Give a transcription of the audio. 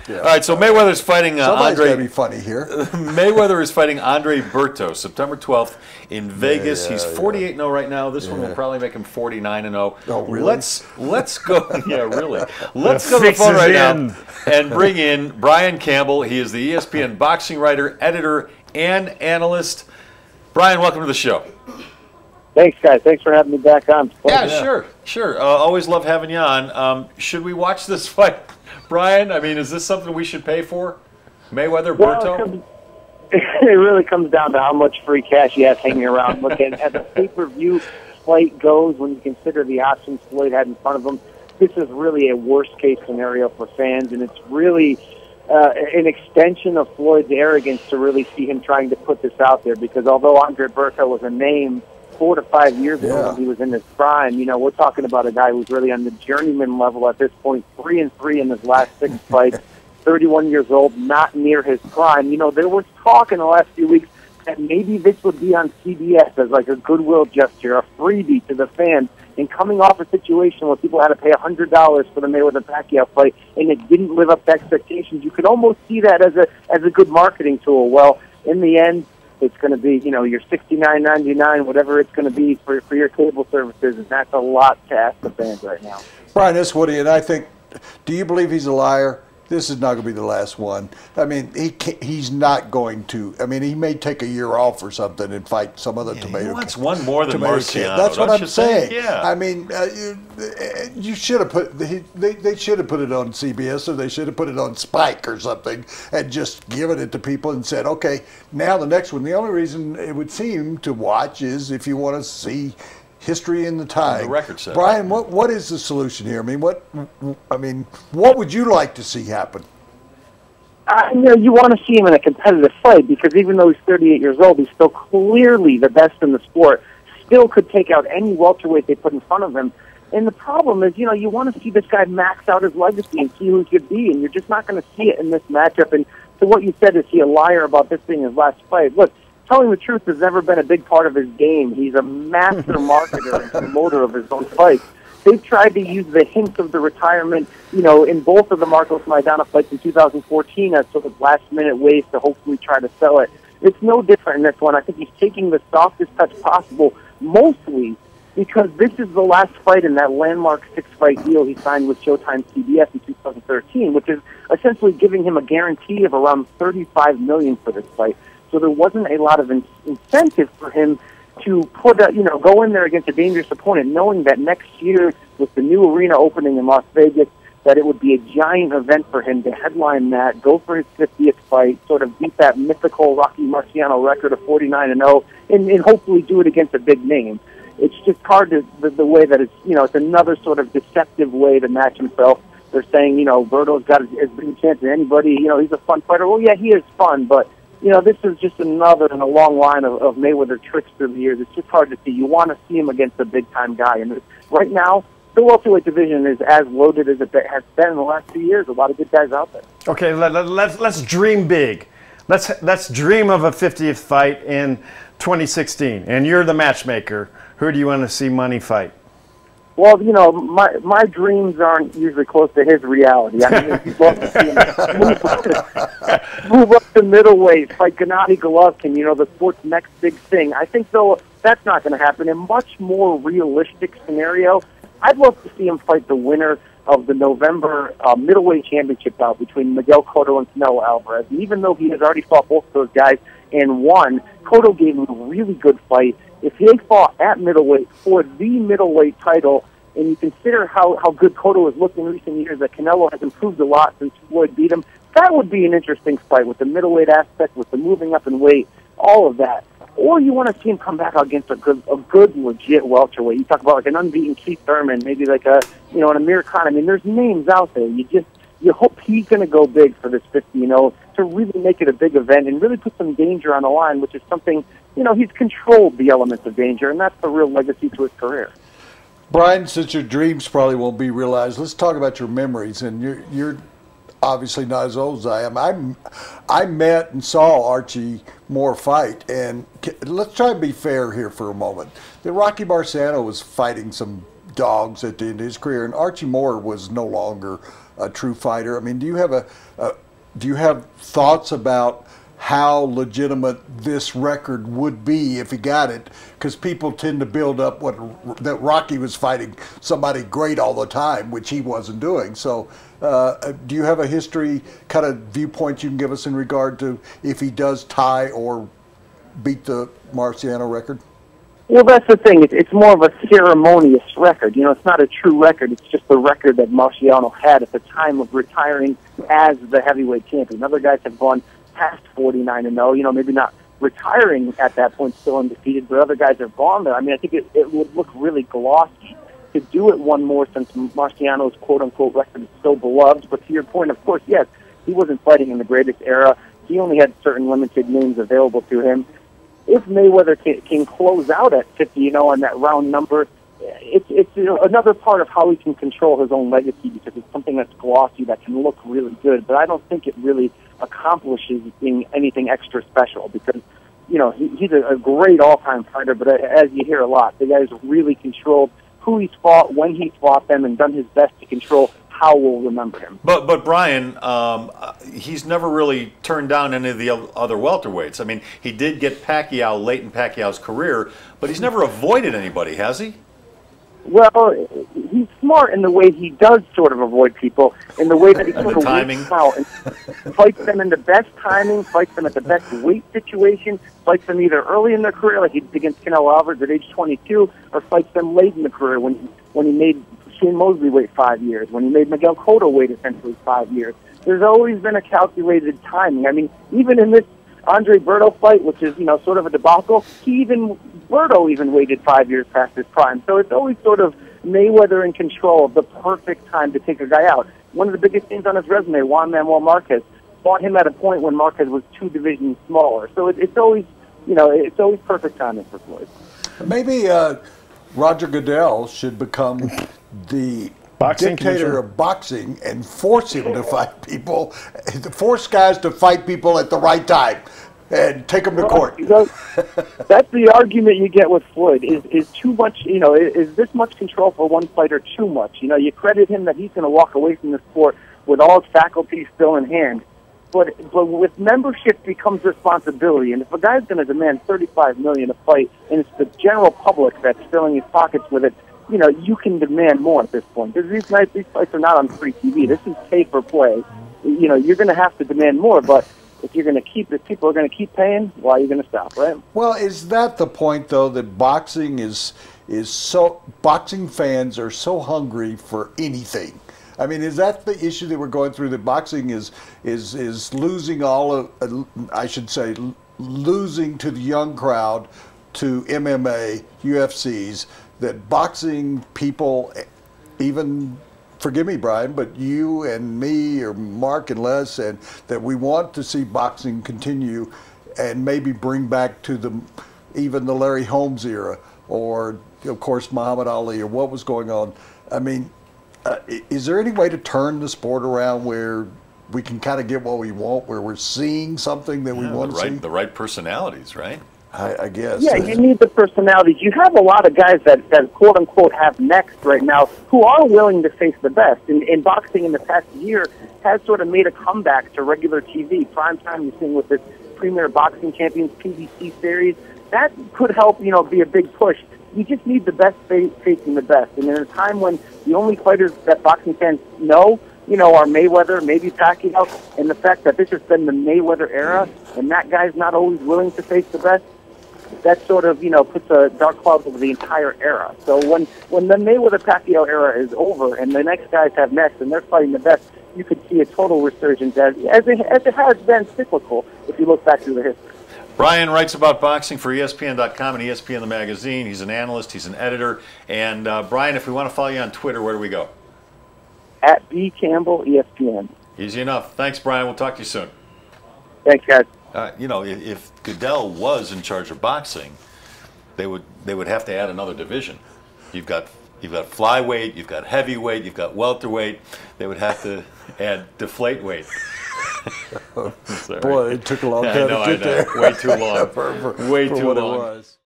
Yeah. All right, so Mayweather's fighting Somebody's Andre. got to be funny here. Mayweather is fighting Andre Berto September 12th in Vegas. Yeah, He's 48-0 right now. This one will probably make him 49-0. Oh, really? Let's go. Yeah, really. Let's go to the phone right now and bring in Brian Campbell. He is the ESPN boxing writer, editor, and analyst. Brian, welcome to the show. Thanks, guys. Thanks for having me back on. Yeah, sure. Always love having you on. Should we watch this fight, Brian? I mean, is this something we should pay for? Mayweather, Berto? It really comes down to how much free cash you have hanging around. Look, at the pay-per-view fight goes, when you consider the options Floyd had in front of him, this is really a worst-case scenario for fans, and it's really an extension of Floyd's arrogance to really see him trying to put this out there, because although Andre Berto was a name 4 to 5 years ago when he was in his prime, you know, we're talking about a guy who's really on the journeyman level at this point, 3-3 in his last 6 fights, 31 years old, not near his prime. You know, there was talk in the last few weeks that maybe this would be on CBS as like a goodwill gesture, a freebie to the fans. And coming off a situation where people had to pay $100 for the Mayweather-Pacquiao fight, and it didn't live up to expectations, you could almost see that as a good marketing tool. Well, in the end, it's going to be, you know, your $69.99, whatever it's going to be for your cable services, and that's a lot to ask the fans right now. Brian, this is Woody, and I think, do you believe he's a liar? This is not going to be the last one. I mean, he's not going to. I mean, he may take a year off or something and fight some other tomato. He wants one more than Marciano. That's what I'm saying. Yeah. I mean, you should have put. They should have put it on CBS, or they should have put it on Spike or something, and just given it to people and said, okay, now the next one. The only reason it would seem to watch is if you want to see history in the time. The record set. Brian, what is the solution here? I mean, what would you like to see happen? You know, you want to see him in a competitive fight, because even though he's 38 years old, he's still clearly the best in the sport. Still could take out any welterweight they put in front of him. And the problem is, you know, you want to see this guy max out his legacy and see who he could be, and you're just not going to see it in this matchup. And to what you said, is he a liar about this being his last fight? Look, telling the truth has never been a big part of his game. He's a master marketer and promoter of his own fights. They've tried to use the hints of the retirement, you know, in both of the Marcos Maidana fights in 2014 as sort of last-minute ways to hopefully try to sell it. It's no different in this one. I think he's taking the softest touch possible, mostly because this is the last fight in that landmark 6-fight deal he signed with Showtime CBS in 2013, which is essentially giving him a guarantee of around $35 million for this fight. So there wasn't a lot of incentive for him to go in there against a dangerous opponent, knowing that next year with the new arena opening in Las Vegas, that it would be a giant event for him to headline that, go for his 50th fight, sort of beat that mythical Rocky Marciano record of 49-0, and hopefully do it against a big name. It's just hard to the way that it's, you know, it's another sort of deceptive way to match himself. They're saying, you know, Berto's got as big a chance as anybody. You know, he's a fun fighter. Well, yeah, he is fun, but you know, this is just another in a long line of Mayweather tricks through the years. It's just hard to see. You want to see him against a big-time guy. And right now, the welterweight division is as loaded as it has been in the last few years. A lot of good guys out there. Okay, let's dream big. Let's dream of a 50th fight in 2016. And you're the matchmaker. Who do you want to see Money fight? Well, you know, my dreams aren't usually close to his reality. I mean, he'd love to see him move up to middleweight, fight Gennady Golovkin, you know, the sport's next big thing. I think, though, that's not going to happen. In a much more realistic scenario, I'd love to see him fight the winner of the November middleweight championship bout between Miguel Cotto and Canelo Alvarez. And even though he has already fought both of those guys and won, Cotto gave him a really good fight. If they fought at middleweight for the middleweight title, and you consider how good Cotto has looked in recent years, that Canelo has improved a lot since Floyd beat him, that would be an interesting fight with the middleweight aspect, with the moving up in weight, all of that. Or you want to see him come back against a good legit welterweight. You talk about like an unbeaten Keith Thurman, maybe like an Amir Khan. I mean, there's names out there. You hope he's going to go big for this 50, you know, to really make it a big event and really put some danger on the line, which is something, you know, he's controlled the elements of danger, and that's the real legacy to his career. Brian, since your dreams probably won't be realized, let's talk about your memories. And you're obviously not as old as I am. I met and saw Archie Moore fight, and let's try and be fair here for a moment. That Rocky Marciano was fighting some dogs at the end of his career, and Archie Moore was no longer a true fighter. I mean, do you have thoughts about how legitimate this record would be if he got it? Because people tend to build up that Rocky was fighting somebody great all the time, which he wasn't doing. So do you have a history kind of viewpoint you can give us in regard to if he does tie or beat the Marciano record? Well, that's the thing. It's more of a ceremonious record. You know, it's not a true record. It's just the record that Marciano had at the time of retiring as the heavyweight champion. Other guys have gone past 49-0. You know, maybe not retiring at that point, still undefeated, but other guys have gone there. I mean, I think it would look really glossy to do it one more since Marciano's quote-unquote record is so beloved. But to your point, of course, yes, he wasn't fighting in the greatest era. He only had certain limited names available to him. If Mayweather can close out at 50, on that round number, it's another part of how he can control his own legacy, because it's something that's glossy that can look really good. But I don't think it really accomplishes being anything extra special, because he's a great all-time fighter. But as you hear a lot, the guy's really controlled who he's fought, when he's fought them, and done his best to control how we'll remember him. But Brian, he's never really turned down any of the other welterweights. I mean, he did get Pacquiao late in Pacquiao's career, but he's never avoided anybody, has he? Well, he's smart in the way he does sort of avoid people, in the way that he sort of waits out and fights them in the best timing, fights them at the best weight situation, fights them either early in their career, like he did against Canelo Alvarez at age 22, or fights them late in the career when he made Shane Mosley wait 5 years, when he made Miguel Cotto wait essentially 5 years. There's always been a calculated timing. I mean, even in this Andre Berto fight, which is, sort of a debacle, Berto even waited 5 years past his prime. So it's always sort of Mayweather in control of the perfect time to take a guy out. One of the biggest things on his resume, Juan Manuel Marquez, fought him at a point when Marquez was 2 divisions smaller. So it's always, it's always perfect timing for Floyd. Maybe Roger Goodell should become the dictator of boxing and force him to fight people, force guys to fight people at the right time and take them to court. That's the argument you get with Floyd, is too much, is this much control for one fighter too much? You credit him that he's going to walk away from the sport with all his faculties still in hand. But with membership becomes responsibility, and if a guy's going to demand $35 million a fight, and it's the general public that's filling his pockets with it, you can demand more at this point. Because these fights are not on free TV. This is pay for play. You're going to have to demand more, but if people are going to keep paying, why are you going to stop, right? Well, is that the point, though, that boxing boxing fans are so hungry for anything? I mean, is that the issue that we're going through, that boxing is losing all of, I should say, losing to the young crowd, to MMA, UFCs, that boxing people, even, forgive me, Brian, but you and me or Mark and Les, and that we want to see boxing continue and maybe bring back to even the Larry Holmes era, or, of course, Muhammad Ali, or what was going on. I mean, is there any way to turn the sport around where we can kind of get what we want, where we're seeing something that we want to see? The right personalities, right? I guess. Yeah, you need the personalities. You have a lot of guys that quote-unquote have next right now who are willing to face the best. And boxing in the past year has sort of made a comeback to regular TV. Primetime, you're seeing with this Premier Boxing Champions PBC series. That could help, be a big push. You just need the best facing the best. And in a time when the only fighters that boxing fans know, are Mayweather, maybe Pacquiao, and the fact that this has been the Mayweather era, and that guy's not always willing to face the best, that sort of, puts a dark cloud over the entire era. So when the Mayweather-Pacquiao era is over and the next guys have next and they're fighting the best, you could see a total resurgence as it has been cyclical if you look back through the history. Brian writes about boxing for ESPN.com and ESPN the magazine. He's an analyst, he's an editor. And Brian, if we want to follow you on Twitter, where do we go? At B. Campbell, ESPN. Easy enough. Thanks, Brian. We'll talk to you soon. Thanks, guys. If Goodell was in charge of boxing, they would have to add another division. You've got flyweight, you've got heavyweight, you've got welterweight. They would have to add deflate weight. Boy, it took a long time to get there. Way too long. Way too long.